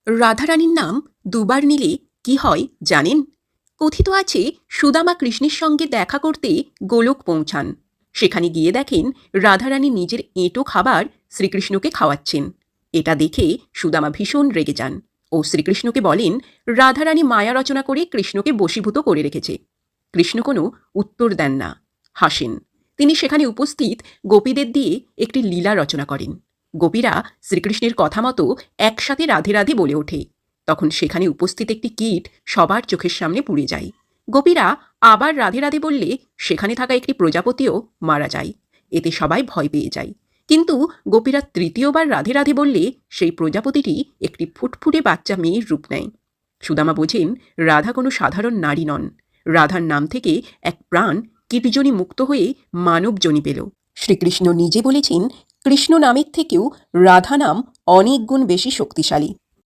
রাধারানীর নাম দুবার নিলে কি হয় জানেন? কথিত আছে সুদামা কৃষ্ণের সঙ্গে দেখা করতে গোলক পৌঁছান। সেখানে গিয়ে দেখেন রাধারানী নিজের এঁটো খাবার শ্রীকৃষ্ণকে খাওয়াচ্ছেন। এটা দেখে সুদামা ভীষণ রেগে যান ও শ্রীকৃষ্ণকে বলেন রাধারানী মায়া রচনা করে কৃষ্ণকে বশীভূত করে রেখেছে। কৃষ্ণ কোনো উত্তর দেন না, হাসেন। তিনি সেখানে উপস্থিত গোপীদের দিয়ে একটি লীলা রচনা করেন। গোপীরা শ্রীকৃষ্ণের কথা মতো একসাথে রাধে রাধে বলে ওঠে। তখন সেখানে উপস্থিত একটি কীট সবার চোখের সামনে পুড়ে যায়। গোপীরা আবার রাধে রাধে বললে সেখানে থাকা একটি প্রজাপতিও মারা যায়। এতে সবাই ভয় পেয়ে যায়। কিন্তু গোপীরা তৃতীয়বার রাধে রাধে বললে সেই প্রজাপতিটি একটি ফুটফুটে বাচ্চা মেয়ের রূপ নেয়। সুদামা বোঝেন রাধা কোনো সাধারণ নারী নন। রাধার নাম থেকে এক প্রাণ কীটজনী মুক্ত হয়ে মানবজনী পেল। শ্রীকৃষ্ণ নিজে বলেছেন কৃষ্ণ নামের থেকেও রাধা নাম অনেক গুণ বেশি শক্তিশালী।